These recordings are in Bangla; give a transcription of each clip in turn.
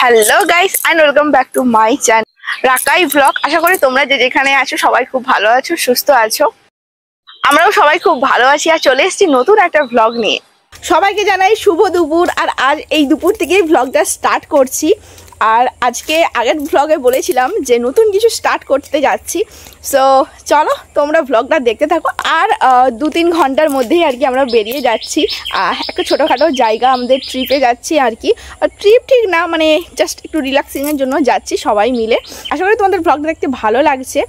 Hello guys and welcome back to my channel Rakai blog. আশা করি তোমরা যে যেখানে আছো সবাই খুব ভালো আছো, সুস্থ আছো। আমরাও সবাই খুব ভালো আছি আর চলে এসেছি নতুন একটা ব্লগ নিয়ে। সবাইকে জানাই শুভ দুপুর। আর আজ এই দুপুর থেকে ব্লগটা স্টার্ট করছি। আর আজকে আগের ব্লগে বলেছিলাম যে নতুন কিছু স্টার্ট করতে যাচ্ছি। সো চলো তোমরা ব্লগটা দেখতে থাকো। আর 2-3 ঘন্টার মধ্যেই আর কি আমরা বেরিয়ে যাচ্ছি একটা ছোটোখাটো জায়গা, আমাদের ট্রিপে যাচ্ছি আর কি। ট্রিপ ঠিক না, মানে জাস্ট একটু রিল্যাক্সিংয়ের জন্য যাচ্ছি সবাই মিলে। আশা করি তোমাদের ব্লগটা দেখতে ভালো লাগছে।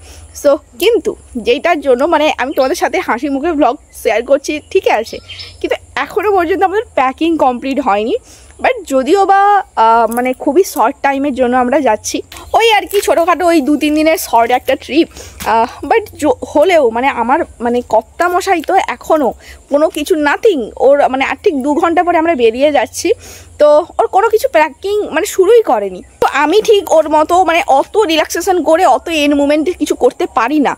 সো কিন্তু যেইটার জন্য মানে আমি তোমাদের সাথে হাসি মুখে ব্লগ শেয়ার করছি, ঠিক আছে, কিন্তু এখনও পর্যন্ত আমাদের প্যাকিং কমপ্লিট হয়নি। বাট যদিও বা মানে খুবই শর্ট টাইমের জন্য আমরা যাচ্ছি, ওই আর কি ছোটোখাটো ওই 2-3 দিনের শর্ট একটা ট্রিপ। বাট হলেও মানে আমার মানে কর্তামশাই তো এখনও কোনো কিছু নাথিং, ওর মানে আর ঠিক 2 ঘন্টা পরে আমরা বেরিয়ে যাচ্ছি। তো ওর কোনো কিছু প্যাকিং মানে শুরুই করেনি। তো আমি ঠিক ওর মতো মানে অত রিল্যাক্সেশন করে অত এন্ড মুমেন্টে কিছু করতে পারি না।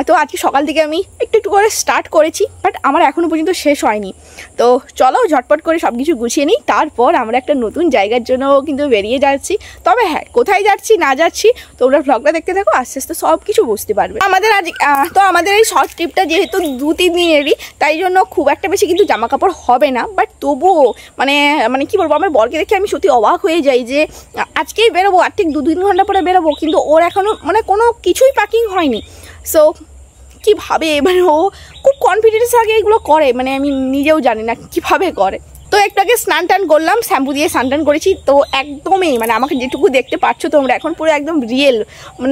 তো আজকে সকাল থেকে আমি একটু একটু করে স্টার্ট করেছি, বাট আমার এখনও পর্যন্ত শেষ হয়নি। তো চলো ঝটপট করে সব কিছু গুছিয়ে নিই, তারপর আমরা একটা নতুন জায়গার জন্য কিন্তু বেরিয়ে যাচ্ছি। তবে হ্যাঁ, কোথায় যাচ্ছি না যাচ্ছি তোমরা ব্লগটা দেখতে থাকো, আস্তে আস্তে সব কিছু বুঝতে পারবে। আমাদের আজ তো আমাদের এই শর্ট ট্রিপটা যেহেতু 2-3 দিনেরই, তাই জন্য খুব একটা বেশি কিন্তু জামা কাপড় হবে না। বাট তবুও মানে মানে কী বলবো, আমার বরকে দেখে আমি সত্যি অবাক হয়ে যাই যে আজকেই বেরোবো আর ঠিক 2-3 ঘন্টা পরে বেরোবো, কিন্তু ওর এখনও মানে কোনো কিছুই প্যাকিং হয়নি। সো কীভাবে মানে ও খুব কনফিডেন্স আগে এগুলো করে, মানে আমি নিজেও জানি না কীভাবে করে। তো একটু আগে স্নান টান করলাম, শ্যাম্পু দিয়ে স্নান টান করেছি। তো একদমই মানে আমাকে যেটুকু দেখতে পাচ্ছ তোমরা এখন পুরো একদম রিয়েল,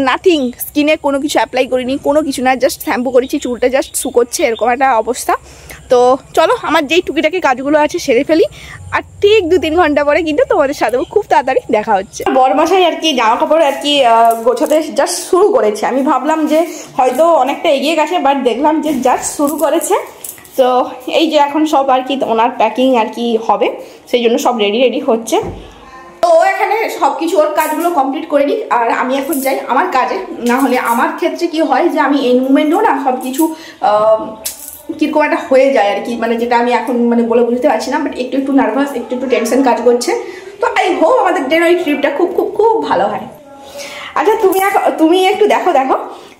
নাথিং, স্কিনে কোনো কিছু অ্যাপ্লাই করিনি, কোনো কিছু না, জাস্ট শ্যাম্পু করেছি, চুলটা জাস্ট শুকোচ্ছে, এরকম একটা অবস্থা। তো চলো আমার যেই টুকিটাকি কাজগুলো আছে সেরে ফেলি, আর ঠিক 2-3 ঘন্টা পরে কিন্তু তোমাদের সাথেও খুব তাড়াতাড়ি দেখা হচ্ছে। বরমাসাই আর কি জামা কাপড় আর কি গোছাতে জাস্ট শুরু করেছে। আমি ভাবলাম যে হয়তো অনেকটা এগিয়ে গেছে, বাট দেখলাম যে জাস্ট শুরু করেছে। তো এই যে এখন সব আর কি ওনার প্যাকিং আর কি হবে, সেই জন্য সব রেডি হচ্ছে। তো ও এখানে সব কিছু ওর কাজগুলো কমপ্লিট করে নিই, আর আমি এখন যাই আমার কাজে। না হলে আমার ক্ষেত্রে কি হয় যে আমি এই মুভমেন্টও না সব কিছু কীরকম একটা হয়ে যায় আর কি, মানে যেটা আমি এখন মানে বলে বুঝতে পারছি না। বাট একটু একটু নার্ভাস, একটু একটু টেনশন কাজ করছে। তো আই হোপ আমাদের যেন এই ট্রিপটা খুব খুব খুব ভালো হয়। আচ্ছা তুমি একটু দেখো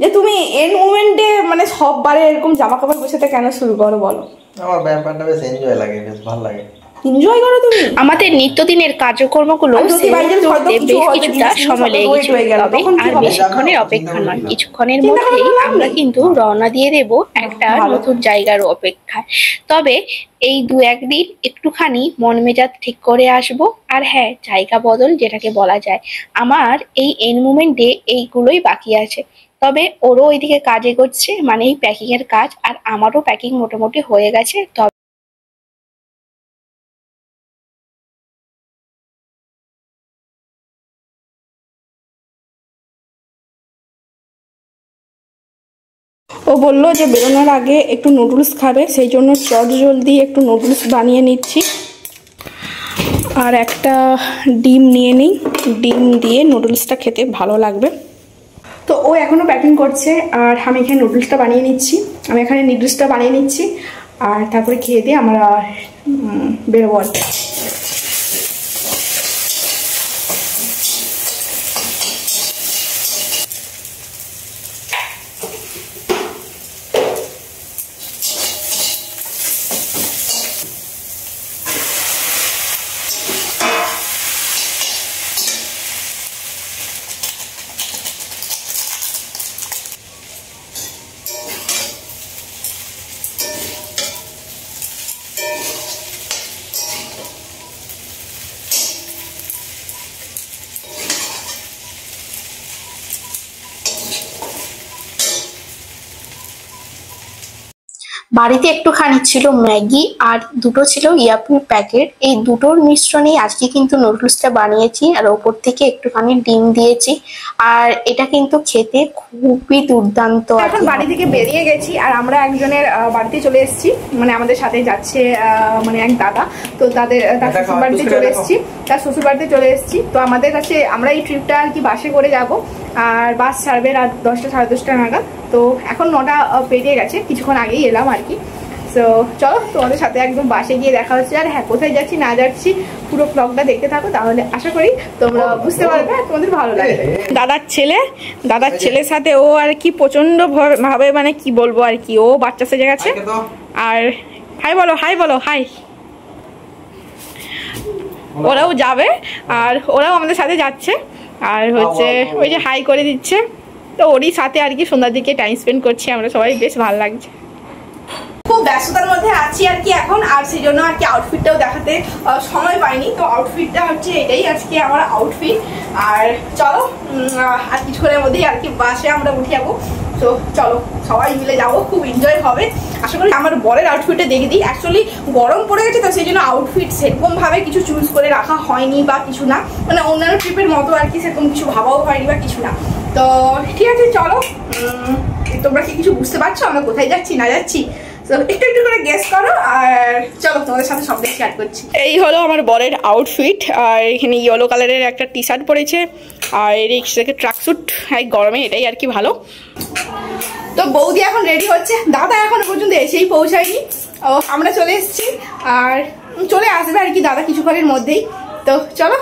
যে তুমি এন্ড মোমেন্টে মানে সববারে এরকম জামা কাপড় গোছাতে কেন শুরু করো বলো? আমার ব্যাপারটা বেশ এনজয় লাগে, বেশ ভালো লাগে। এনজয় করো তুমি? আমাদের নিত্যদিনের কার্যক্রমগুলো করতে বেশ কিছুটা সময় লেগে গেছিল, তবে আর বেশিক্ষণের অপেক্ষা নয়। কিছুক্ষণের মধ্যেই আমরা কিন্তু রওনা দিয়ে দেব একটা নতুন জায়গার অপেক্ষায়। তবে এই 2-1 দিন একটুখানি মন মেজাজ ঠিক করে আসবো। আর হ্যাঁ, জায়গা বদল যেটাকে বলা যায়, আমার এই এন্ড মুমেন্টে এইগুলোই বাকি আছে। তবে ওরও ওইদিকে কাজ এগোচ্ছে, মানে এই প্যাকিং এর কাজ, আর আমারও প্যাকিং মোটামুটি হয়ে গেছে। ও বললো যে বেরোনোর আগে একটু নুডলস খাবে, সেই জন্য জলদি একটু নুডলস বানিয়ে নিচ্ছি। আর একটা ডিম নিয়ে নিই, ডিম দিয়ে নুডলসটা খেতে ভালো লাগবে। তো ও এখনও প্যাকিং করছে, আর আমি এখানে নুডলসটা বানিয়ে নিচ্ছি। আর তারপরে খেয়ে দিয়ে আমরা বেরোবো আর কি। বাড়িতে একটুখানি ছিল ম্যাগি আর দুটো ছিল ইয়াপির প্যাকেট, এই দুটোর মিশ্রণেই আজকে কিন্তু নুডলসটা বানিয়েছি। আর ওপর থেকে একটুখানি ডিম দিয়েছি, আর এটা কিন্তু খেতে খুবই দুর্দান্ত। এখন বাড়ি থেকে বেরিয়ে গেছি, আর আমরা একজনের বাড়িতে চলে এসেছি, মানে আমাদের সাথে যাচ্ছে মানে এক দাদা। তো তার শ্বশুর বাড়িতে চলে এসেছি। তো আমাদের কাছে আমরা এই ট্রিপটা আর কি বাসে করে যাব, আর বাস ছাড়বে রাত 10টা সাড়ে 10টা নাগাদ। তো এখন 9টা পেরিয়ে গেছে, কিছুক্ষণ আগেই এলাম আর কি। সো চলো তোমাদের সাথে একদম বাসে গিয়ে দেখা হচ্ছে। আর হ্যাঁ, কোথায় যাচ্ছি না যাচ্ছি পুরো ব্লগটা দেখতে থাকো, তাহলে আশা করি তোমরা বুঝতে পারবে আর তোমাদের ভালো লাগবে। দাদার ছেলের সাথে ও আর কি প্রচন্ড ভাবে, মানে কি বলবো আর কি, ও বাচ্চা সেজে গেছে। আর হাই বলো হাই। ওরাও যাবে আর ওরাও আমাদের সাথে যাচ্ছে, আর হচ্ছে ওই যে হাই করে দিচ্ছে। তো ওরই সাথে আর কি সন্ধ্যার দিকে টাইম স্পেন্ড করছি আমরা সবাই, বেশ ভালো লাগছে। খুব ব্যস্ততার মধ্যে আছি আর কি এখন, আর সেই জন্য আর কি আউটফিটটাও দেখাতে সময় পাইনি। তো আউটফিটটা হচ্ছে এটাই আজকে আমার আউটফিট। আর চলো আর কিছুক্ষণের মধ্যেই আর কি বাসে আমরা উঠে যাবো। তো চলো সবাই মিলে যাবো, খুব এনজয় হবে আশা করি। আমার বরের আউটফিটটা দেখে দিই। অ্যাকচুয়ালি গরম পড়ে গেছে, তো সেই জন্য আউটফিট সেরকম ভাবে কিছু চুজ করে রাখা হয়নি বা কিছু না, মানে অন্যান্য ট্রিপের মতো আর কি সেরকম কিছু ভাবাও হয়নি বা কিছু না। তো ঠিক আছে চলো, তোমরা কি কিছু বুঝতে পারছো আমরা কোথায় যাচ্ছি না যাচ্ছি? একটু একটু করে গেস করো, আর চলো তোমাদের সাথে সবটাই শেয়ার করছি। এই হলো আমার বরের আউটফিট, আর এখানে ইয়েলো কালারের একটা টি শার্ট পরেছে, আর এর ট্রাকস্যুট। হ্যাঁ, গরমে এটাই আর কি ভালো। তো বৌদি এখন রেডি হচ্ছে, দাদা এখনো পর্যন্ত এসেই পৌঁছায়নি। আমরা চলে এসেছি আর চলে আসবে আর কি দাদা কিছুক্ষণের মধ্যেই। তো চলো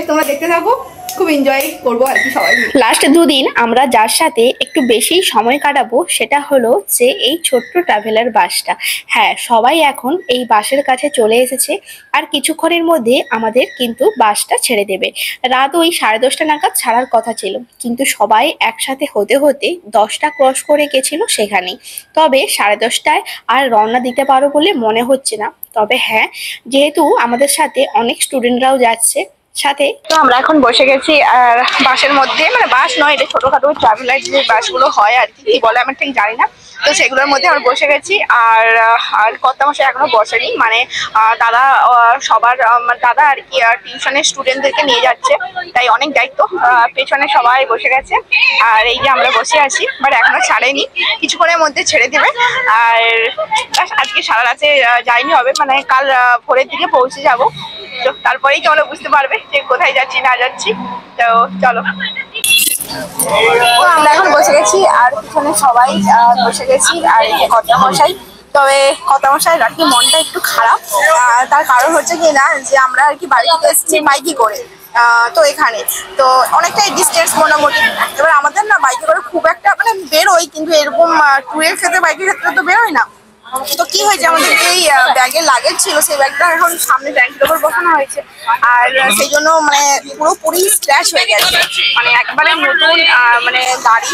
তোমরা দেখতে থাকো, খুব এনজয় করবো আর কি সবাই। লাস্ট দুদিন আমরা যার সাথে একটু বেশি সময় কাটাবো সেটা হলো যে এই ছোট্ট ট্রাভেলার বাসটা। হ্যাঁ, সবাই এখন এই বাসের কাছে চলে এসেছে, আর কিছুক্ষণের মধ্যে আমাদের কিন্তু বাসটা ছেড়ে দেবে। রাত ওই 10:30 নাগাদ ছাড়ার কথা ছিল, কিন্তু সবাই একসাথে হতে হতে 10টা ক্রস করে গেছিল সেখানেই। তবে 10:30টায় আর রওনা দিতে পারো বলে মনে হচ্ছে না। তবে হ্যাঁ, যেহেতু আমাদের সাথে অনেক স্টুডেন্টরাও যাচ্ছে সাথে, তো আমরা এখন বসে গেছি আর বাসের মধ্যে, মানে বাস নয়, এটা ছোটখাটো ট্রাভেলার যে বাসগুলো হয় আর কি বলে আমি ঠিক জানি না। তো সেগুলোর মধ্যে আমরা বসে গেছি, আর কর্তামশাই এখনো বসেনি, মানে দাদা সবার দাদা আর কি টিউশনের স্টুডেন্টদেরকে নিয়ে যাচ্ছে, তাই অনেক দায়িত্ব। পেছনে সবাই বসে গেছে, আর এই যে আমরা বসে আছি, বাট এখনো ছাড়েনি, কিছুক্ষণের মধ্যে ছেড়ে দেবে। আর আজকে সারা রাতে যাইনি হবে, মানে কাল ভোরের দিকে পৌঁছে যাবো। তো তারপরেই তোমরা বুঝতে পারবে যে কোথায় যাচ্ছি না যাচ্ছি। তো চলো, আমরা এখন বসে গেছি আর পিছনে সবাই বসে গেছি, আর এই যে কর্তামশাই। তবে কর্তামশাই আর কি মনটা একটু খারাপ, তার কারণ হচ্ছে কি না, যে আমরা আর কি বাড়ি থেকে এসেছি বাইকে করে, তো এখানে তো অনেকটাই ডিস্টেন্স মোটামুটি। এবার আমাদের না বাইকে করে খুব একটা মানে বেরোই, কিন্তু এরকম ট্যুরের ক্ষেত্রে বাইকের ক্ষেত্রে তো বেরোয় না। তো কি হয়েছে, আমাদের এই ব্যাগের লাগেজ ছিল, সেই ব্যাগটা এখন সামনে ট্যাঙ্কির উপর বসানো হয়েছে, আর সেই জন্য মানে পুরোপুরি স্ক্র্যাচ হয়ে গেছে, মানে একবারে নতুন মানে গাড়ি,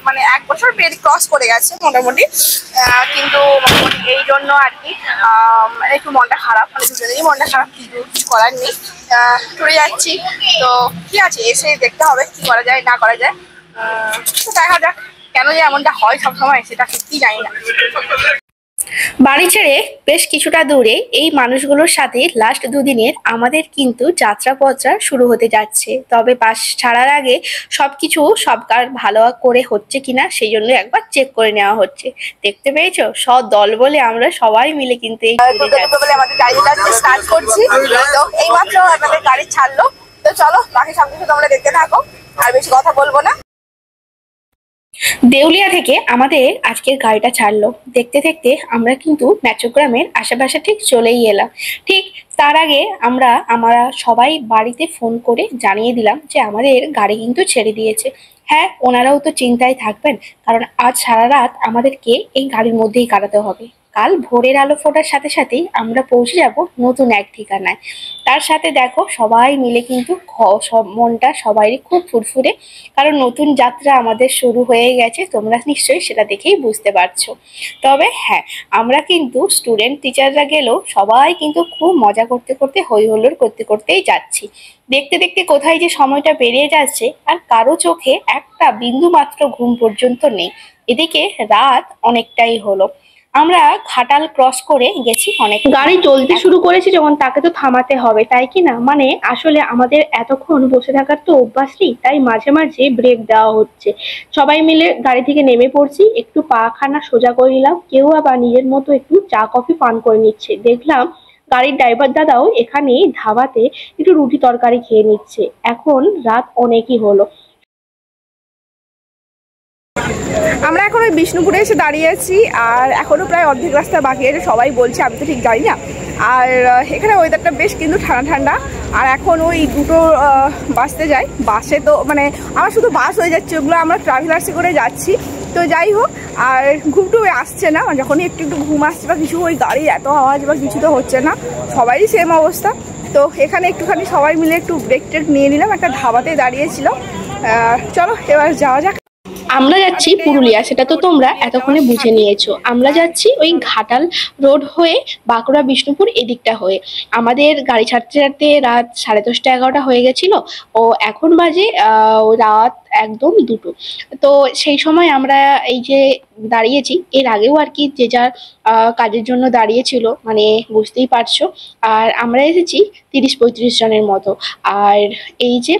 মানে এক বছর পেরিয়ে ক্রস করে গেছে মোটামুটি। কিন্তু এই জন্য আর কি একটু মনটা খারাপ, মানে দুজনেরই মনটা খারাপ, কিছু করার নেই। টুরে যাচ্ছি, তো ঠিক আছে, এসে দেখতে হবে কি করা যায় না করা যায়। তো দেখা যাক, কেন যে এমনটা হয় সবসময় সেটা সত্যি জানি না। বাড়ি ছেড়ে বেশ কিছুটা দূরে এই মানুষগুলোর সাথে লাস্ট দুদিনের আমাদের কিন্তু যাত্রাপত্রা শুরু হতে যাচ্ছে। তবে বাস ছাড়ার আগে সবকিছু সবকার ভালো করে হচ্ছে কিনা সেই জন্য একবার চেক করে নেওয়া হচ্ছে। দেখতে পেয়েছো, সব দল বলে আমরা সবাই মিলে কিন্তু এই আমাদের গাড়িটা স্টার্ট করছি। তো এইমাত্র আমাদের গাড়ি ছাড়লো, তো চলো বাকি সব কিছু তোমরা দেখতে থাকো, আর বেশি কথা বলবো না। দেউলিয়া থেকে আমাদের আজকের গাড়িটা ছাড়লো, দেখতে দেখতে আমরা কিন্তু ম্যাচোগ্রামের আশেপাশে ঠিক চলেই এলাম। ঠিক তার আগে আমরা সবাই বাড়িতে ফোন করে জানিয়ে দিলাম যে আমাদের গাড়ি কিন্তু ছেড়ে দিয়েছে। হ্যাঁ, ওনারাও তো চিন্তায় থাকবেন, কারণ আজ সারা রাত আমাদেরকে এই গাড়ির মধ্যেই কাটাতে হবে। কাল ভোরের আলো ফোটার সাথে সাথেই আমরা পৌঁছে যাব নতুন এক ঠিকানায়। তার সাথে দেখো সবাই মিলে কিন্তু সব মনটা সবারই খুব ফুরফুরে, কারণ নতুন যাত্রা আমাদের শুরু হয়ে গেছে, তোমরা নিশ্চয়ই সেটা দেখেই বুঝতে পারছো। তবে হ্যাঁ, আমরা কিন্তু স্টুডেন্ট টিচাররা গেলেও সবাই কিন্তু খুব মজা করতে করতে হই হুল্লোড় করতে করতেই যাচ্ছি। দেখতে দেখতে কোথায় যে সময়টা বেরিয়ে যাচ্ছে, আর কারো চোখে একটা বিন্দু মাত্র ঘুম পর্যন্ত নেই। এদিকে রাত অনেকটাই হলো, আমরা ঘাটাল ক্রস করে গেছি অনেক। গাড়ি চলতে শুরু করেছি যখন, তাকে তো থামাতে হবে, তাই কি না? মানে আসলে আমাদের এতক্ষণ বসে থাকার তো অভ্যাস নেই, তাই মাঝে মাঝে ব্রেক দেওয়া হচ্ছে। সবাই মিলে গাড়ি থেকে নেমে পড়ছি, একটু পাখানা সোজা করে নিলাম, কেউ আবার নিজের মতো একটু চা কফি পান করে নিচ্ছে। দেখলাম গাড়ির ড্রাইভার দাদাও এখানে ধাবাতে একটু রুটি তরকারি খেয়ে নিচ্ছে। এখন রাত অনেকই হলো। আমরা এখন ওই বিষ্ণুপুরে এসে দাঁড়িয়ে আছি, আর এখনো প্রায় অর্ধেক রাস্তা বাকি আছে, সবাই বলছে, আমি তো ঠিক জানি না। আর এখানে ওয়েদারটা বেশ কিন্তু ঠান্ডা ঠান্ডা। আর এখন ওই দুটো বাসতে যাই, বাসে তো মানে আমার শুধু বাস হয়ে যাচ্ছে, ওগুলো আমরা ট্রাভেলার্সে করে যাচ্ছি। তো যাই হোক, আর ঘুমটুম আসছে না, যখনই একটু একটু ঘুম আসছে বা কিছু, ওই গাড়ির এত আওয়াজ বা কিছু তো হচ্ছে না, সবারই সেম অবস্থা। তো এখানে একটুখানি সবাই মিলে একটু ব্রেক ট্রেক নিয়ে নিলাম, একটা ধাবাতে দাঁড়িয়েছিল। চলো এবার যাওয়া যাক। আমরা যাচ্ছি পুরুলিয়া, সেটা তো তোমরা এতক্ষণে বুঝে নিয়েছো। আমরা যাচ্ছি ওই ঘাটাল রোড হয়ে বাঁকুড়া বিষ্ণুপুর এদিকটা হয়ে। আমাদের গাড়ি ছাড়তে ছাড়তে রাত 10:30 11টা হয়ে গেছিল, ও এখন বাজে রাত একদম 2টো। তো সেই সময় আমরা এই যে দাঁড়িয়েছি, এর আগেও আর কি যে যার কাজের জন্য দাঁড়িয়েছিল, মানে বুঝতেই পারছো। আর আমরা এসেছি 30-35 জনের মতো। আর এই যে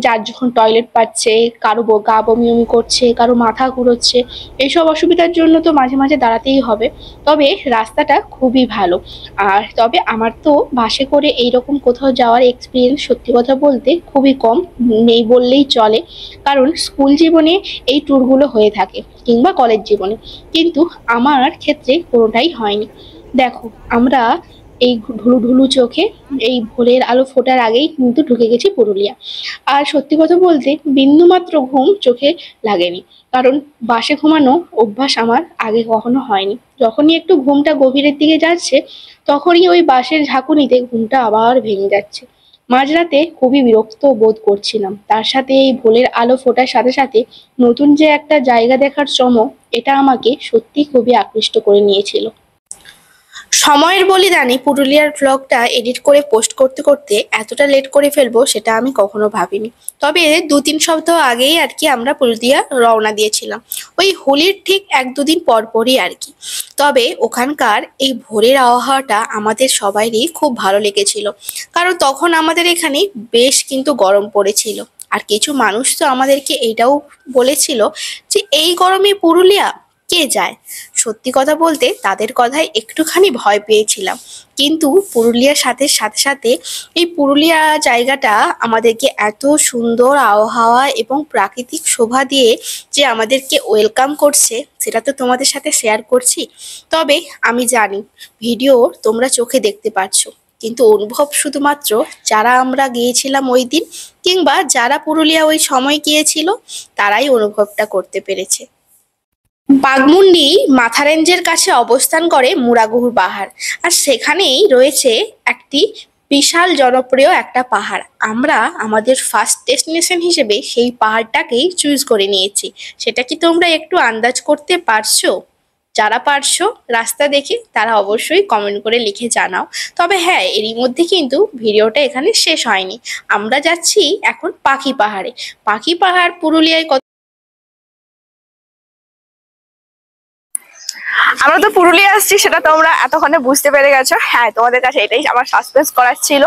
যার যখন টয়লেট পাচ্ছে, কারো গা বমি বমি করছে, কারো মাথা ঘুরোচ্ছে, এইসব অসুবিধার জন্য তো মাঝে মাঝে দাঁড়াতেই হবে। তবে রাস্তাটা খুবই ভালো। আর তবে আমার তো বাসে করে এইরকম কোথাও যাওয়ার এক্সপিরিয়েন্স সত্যি কথা বলতে খুবই কম, নেই বললেই চলে। কারণ স্কুল জীবনে এই ট্যুরগুলো হয়ে থাকে, কিংবা কলেজ জীবনে, কিন্তু আমার ক্ষেত্রে কোনোটাই হয়নি। দেখো, আমরা এই ঢুলু ঢুলু চোখে এই ভোরের আলো ফোটার আগেই কিন্তু ঢুকে গেছি পুরুলিয়া। আর সত্যি কথা বলতে বিন্দুমাত্র ঘুম চোখে লাগেনি, কারণ বাসে ঘুমানো অভ্যাস আমার আগে কখনো হয়নি। যখনই একটু ঘুমটা গভীরের দিকে যাচ্ছে, তখনই ওই বাসের ঝাঁকুনিতে ঘুমটা আবার ভেঙে যাচ্ছে। মাঝরাতে খুবই বিরক্ত বোধ করছিলাম, তার সাথে এই ভোরের আলো ফোটার সাথে সাথে নতুন যে একটা জায়গা দেখার চমক, এটা আমাকে সত্যি খুবই আকৃষ্ট করে নিয়েছিল। সময়ের বলিদানে পুরুলিয়ার ব্লগটা এডিট করে পোস্ট করতে করতে এতটা লেট করে ফেলবো সেটা আমি কখনো ভাবিনি। তবে 2-3 সপ্তাহ আগেই আর কি আমরা পুরুলিয়া রওনা দিয়েছিলাম, ওই হোলির ঠিক 1-2 দিন পরই আর কি। তবে ওখানকার এই ভোরের আবহাওয়াটা আমাদের সবারই খুব ভালো লেগেছিল, কারণ তখন আমাদের এখানে বেশ কিন্তু গরম পড়েছিল। আর কিছু মানুষ তো আমাদেরকে এইটাও বলেছিল যে এই গরমে পুরুলিয়া কে যায়। সত্যি কথা বলতে তাদের কথায় একটুখানি ভয় পেয়েছিলাম, কিন্তু পুরুলিয়ার সাথে সাথে সাথে এই পুরুলিয়া জায়গাটা আমাদেরকে এত সুন্দর আবহাওয়া এবং প্রাকৃতিক শোভা দিয়ে যে আমাদেরকে ওয়েলকাম করছে, সেটা তো তোমাদের সাথে শেয়ার করছি। তবে আমি জানি ভিডিও তোমরা চোখে দেখতে পাচ্ছ, কিন্তু অনুভব শুধুমাত্র যারা আমরা গিয়েছিলাম ওই দিন, কিংবা যারা পুরুলিয়া ওই সময় গিয়েছিল, তারাই অনুভবটা করতে পেরেছে। বাঘমুন্ডি মাথা রেঞ্জের কাছে অবস্থান করে মুরাগুহর পাহাড়, আর সেখানেই রয়েছে একটি বিশাল জনপ্রিয় একটা পাহাড়। আমরা আমাদের ফার্স্ট ডেস্টিনেশন হিসেবে সেই পাহাড়টাকেই চুজ করে নিয়েছি। সেটা কি তোমরা একটু আন্দাজ করতে পারছো? যারা পারছো রাস্তা দেখে তারা অবশ্যই কমেন্ট করে লিখে জানাও। তবে হ্যাঁ, এরই মধ্যে কিন্তু ভিডিওটা এখানে শেষ হয়নি। আমরা যাচ্ছি এখন পাখি পাহাড়ে। পাখি পাহাড় পুরুলিয়ায় আমরা তো পুরুলিয়া আসছি, সেটা তোমরা এতক্ষণে বুঝতে পেরে গেছো। হ্যাঁ, তোমাদের কাছে এটাই আমার সাসপেন্স করার ছিল।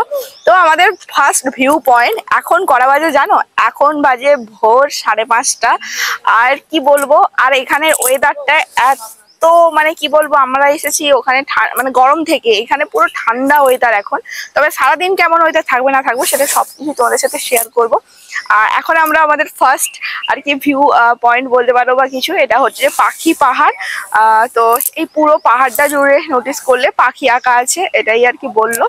তো আমাদের ফার্স্ট ভিউ পয়েন্ট এখন কটা বাজে জানো? এখন বাজে ভোর 5:30। আর কি বলবো, আর এখানের ওয়েদারটা এত মানে কি বলবো, আমরা এসেছি ওখানে মানে গরম থেকে, এখানে পুরো ঠান্ডা ওয়েদার এখন। তবে সারাদিন কেমন ওয়েদার থাকবে না থাকবে সেটা সবকিছু তোমাদের সাথে শেয়ার করবো। আর এখন আমরা আমাদের ফার্স্ট আর কি ভিউ পয়েন্ট বলতে পারো বা কিছু, এটা হচ্ছে পাখি পাহাড়। তো এই পুরো পাহাড়টা জুড়ে নোটিস করলে পাখি আঁকা আছে, এটাই আর কি বললো।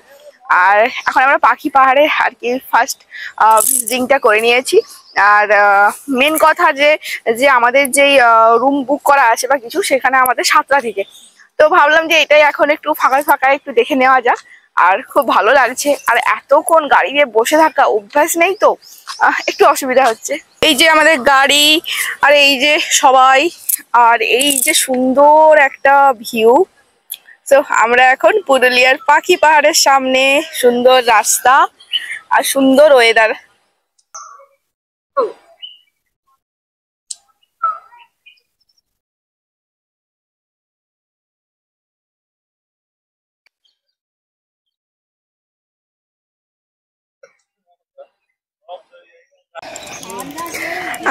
আর এখন আমরা পাখি পাহাড়ে আর কি ফার্স্ট ভিজিটিংটা করে নিয়েছি। আর মেন কথা যে আমাদের যেই রুম বুক করা আছে বা কিছু, সেখানে আমাদের 7টা থেকে। তো ভাবলাম যে এটাই এখন একটু ফাঁকা ফাঁকা একটু দেখে নেওয়া যাক। আর খুব ভালো লাগছে, আর এতক্ষণ গাড়ি দিয়ে বসে থাকা অভ্যাস নেই, তো একটু অসুবিধা হচ্ছে। এই যে আমাদের গাড়ি, আর এই যে সবাই, আর এই যে সুন্দর একটা ভিউ। তো আমরা এখন পুরুলিয়ার পাখি পাহাড়ের সামনে, সুন্দর রাস্তা আর সুন্দর ওয়েদার।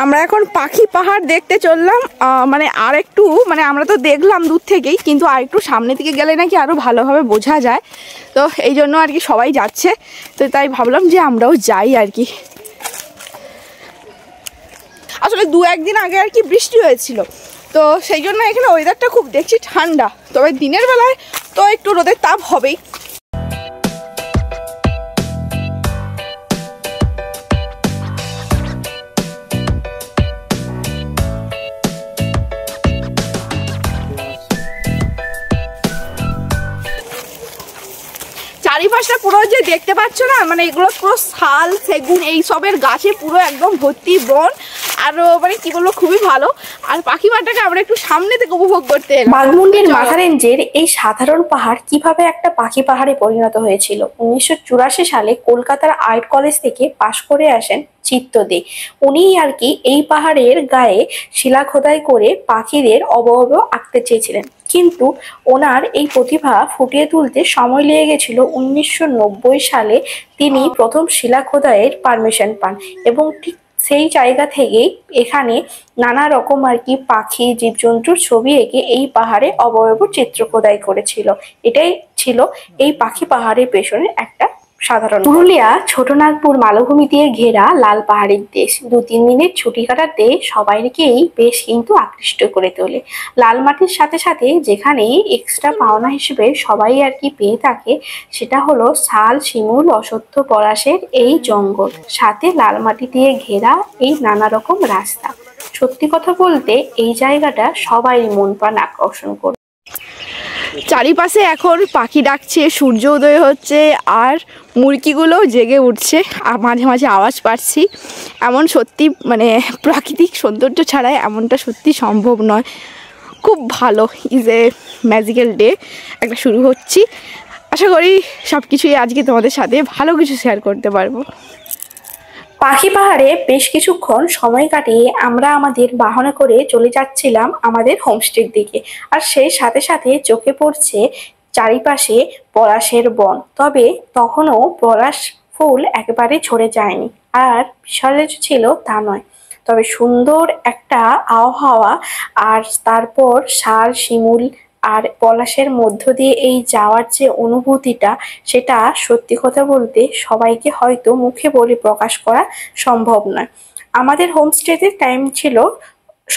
আমরা এখন পাখি পাহাড় দেখতে চললাম। মানে আর একটু মানে আমরা তো দেখলাম দূর থেকেই, কিন্তু আর একটু সামনের দিকে গেলে নাকি আরো ভালোভাবে বোঝা যায়। তো এই জন্য আর কি সবাই যাচ্ছে, তো তাই ভাবলাম যে আমরাও যাই আর কি। আসলে 2-1 দিন আগে আর কি বৃষ্টি হয়েছিল, তো সেই জন্য এখানে ওয়েদারটা খুব দেখছি ঠান্ডা, তবে দিনের বেলায় তো একটু রোদের তাপ হবেই। চারিপাশটা পুরো যে দেখতে পাচ্ছ না, মানে এগুলো পুরো শাল সেগুন এইসবের গাছে পুরো একদম ভর্তি বন, আরো মানে কি বলবো খুবই ভালো। আর পাখি পাড়টাকে আমরা একটু সামনে থেকে উপভোগ করতে এলাম। বাঘমুন্ডির মাথা রেঞ্জের এই সাধারণ পাহাড় কিভাবে একটা পাখি পাহাড়ে পরিণত হয়েছিল। 1984 সালে কলকাতার আর্ট কলেজ থেকে পাশ করে আসেন চিত্ত দে। উনিই আর কি এই পাহাড়ের গায়ে শিলা খোদাই করে পাখিদের অবয়ব আঁকতে চেয়েছিলেন, কিন্তু ওনার এই প্রতিভা ফুটিয়ে তুলতে সময় লেগে গেছিল। 1990 সালে তিনি প্রথম শিলা খোদাইয়ের পারমিশন পান এবং ঠিক সেই জায়গা থেকেই এখানে নানা রকম আর কি পাখি জীবজন্তুর ছবি এঁকে এই পাহাড়ে অবয়ব চিত্র খোদাই করেছিল। এটাই ছিল এই পাখি পাহাড়ের পেছনে একটা সাধারণ। পুরুলিয়া ছোটনাগপুর মালভূমি দিয়ে ঘেরা লাল পাহাড়ের দেশ। 2-3 দিনের ছুটি কাটাতে সবাইকেই বেশ কিন্তু আকৃষ্ট করে তোলে। লাল মাটির সাথে সাথে যেখানে এক্সট্রা পাওনা হিসেবে সবাই আর কি পেয়ে থাকে, সেটা হলো শাল, শিমুল, অশ্বত্থ, পলাশের এই জঙ্গল, সাথে লাল মাটি দিয়ে ঘেরা এই নানা রকম রাস্তা। সত্যি কথা বলতে এই জায়গাটা সবাই মন প্রাণ আকর্ষণ করে। চারিপাশে এখন পাখি ডাকছে, সূর্য উদয় হচ্ছে, আর মুরগিগুলোও জেগে উঠছে, আর মাঝে মাঝে আওয়াজ পাচ্ছি। এমন সত্যি মানে প্রাকৃতিক সৌন্দর্য ছাড়া এমনটা সত্যি সম্ভব নয়। খুব ভালো, ইজ এ ম্যাজিক্যাল ডে একটা শুরু হচ্ছি। আশা করি সব কিছুই আজকে তোমাদের সাথে ভালো কিছু শেয়ার করতে পারবো। পাখি পাহাড়ে বেশ কিছুক্ষণ সময় কাটিয়ে আমরা আমাদের বাহনে করে চলে যাচ্ছিলাম আমাদের হোমস্টের দিকে। আর সেই সাথে সাথে চোখে পড়ছে চারিপাশে পলাশের বন, তবে তখনও পলাশ ফুল একেবারে ঝরে যায়নি। আর বিশাল ছিল তা নয়, তবে সুন্দর একটা আবহাওয়া, আর তারপর শাল, শিমুল আর পলাশের মধ্য দিয়ে এই যাওয়ার যে অনুভূতিটা, সেটা সত্যি কথা বলতে সবাইকে হয়তো মুখে বলে প্রকাশ করা সম্ভব নয়। আমাদের হোমস্টেতে টাইম ছিল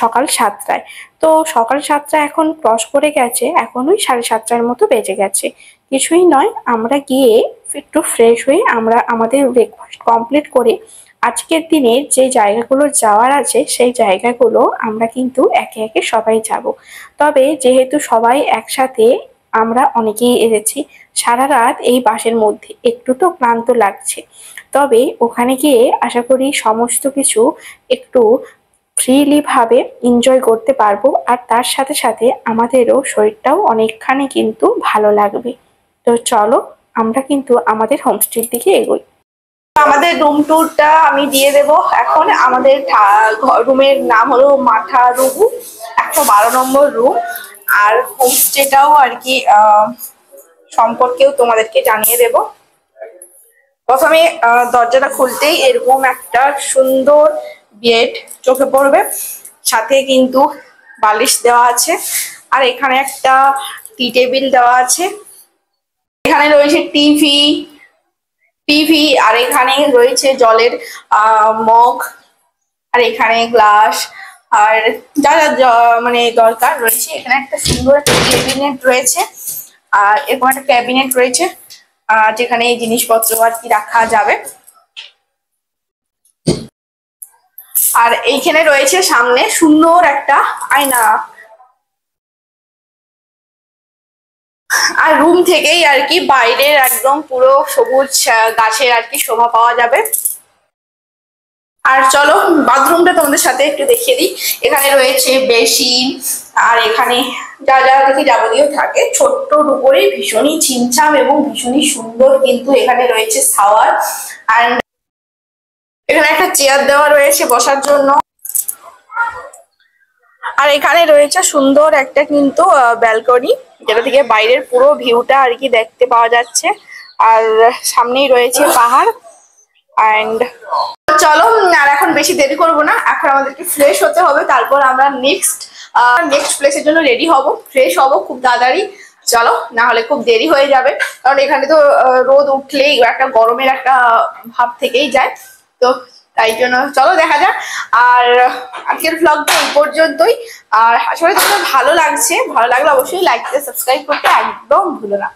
সকাল 7টায়, তো সকাল 7টা এখন ক্রস করে গেছে, এখনই 7:30টার মতো বেজে গেছে। কিছুই নয়, আমরা গিয়ে একটু ফ্রেশ হয়ে আমরা আমাদের ব্রেকফাস্ট কমপ্লিট করে আজকের দিনে যে জায়গাগুলো যাওয়ার আছে সেই জায়গাগুলো আমরা কিন্তু একে একে সবাই যাব। তবে যেহেতু সবাই একসাথে আমরা অনেকেই এসেছি, সারা রাত এই বাসের মধ্যে একটু তো ক্লান্ত লাগছে, তবে ওখানে গিয়ে আশা করি সমস্ত কিছু একটু ফ্রিলি ভাবে এনজয় করতে পারবো, আর তার সাথে সাথে আমাদেরও শরীরটাও অনেকখানি কিন্তু ভালো লাগবে। তো চলো আমরা কিন্তু আমাদের হোমস্টের দিকে এগোই। আমাদের রুম ট্যুরটা আমি দিয়ে দেব এখন। আমাদের রুমের নাম হলো মাঠা রুবু, 112 নম্বর রুম। আর হোমস্টেটাও আর কি সম্পর্কেও তোমাদেরকে জানিয়ে দেব। প্রথমে দরজাটা খুলতেই এরকম একটা সুন্দর বেড চোখে পড়বে, সাথে কিন্তু বালিশ দেওয়া আছে, আর এখানে একটা টি টেবিল দেওয়া আছে। এখানে রয়েছে টিভি, আর এখানে রয়েছে জলের মগ, আর এখানে গ্লাস, আর যা যা মানে দরকার রয়েছে। এখানে একটা সুন্দর একটা ক্যাবিনেট রয়েছে, আর এরকম একটা ক্যাবিনেট রয়েছে যেখানে এই জিনিসপত্র আর কি রাখা যাবে। আর এইখানে রয়েছে সামনে সুন্দর একটা আয়না। আর রুম থেকেই আর কি বাইরের একদম পুরো সবুজ গাছের আর কি শোভা পাওয়া যাবে। আর চলো বাথরুমটা তোমাদের সাথে একটু দেখিয়ে দিই। এখানে রয়েছে বেসিন, আর এখানে যা যা দেখি যাবতীয় থাকে। ছোট্টর উপরে ভীষণই ছিমছাম এবং ভীষণই সুন্দর কিন্তু এখানে রয়েছে শাওয়ার, আর এখানে একটা চেয়ার দেওয়া রয়েছে বসার জন্য। আর এখানে রয়েছে সুন্দর একটা কিন্তু ব্যালকনি, যেটা থেকে বাইরের পুরো ভিউটা আর কি দেখতে পাওয়া যাচ্ছে। আর সামনেই রয়েছে পাহাড়। অ্যান্ড চলো আর এখন বেশি দেরি করবো না, এখন আমাদেরকে ফ্রেশ হতে হবে, তারপর আমরা নেক্সট প্লেসের জন্য রেডি হব, ফ্রেশ হব খুব তাড়াতাড়ি। চলো, না হলে খুব দেরি হয়ে যাবে, কারণ এখানে তো রোদ উঠলেই একটা গরমের একটা ভাব থেকেই যায়। তো তাই জন্য চলো দেখা যাক। আর আজকের ভ্লগটা এই পর্যন্তই। আর আসলে তোমাদের ভালো লাগছে, ভালো লাগলে অবশ্যই লাইক সাবস্ক্রাইব করতে একদম ভুলো না।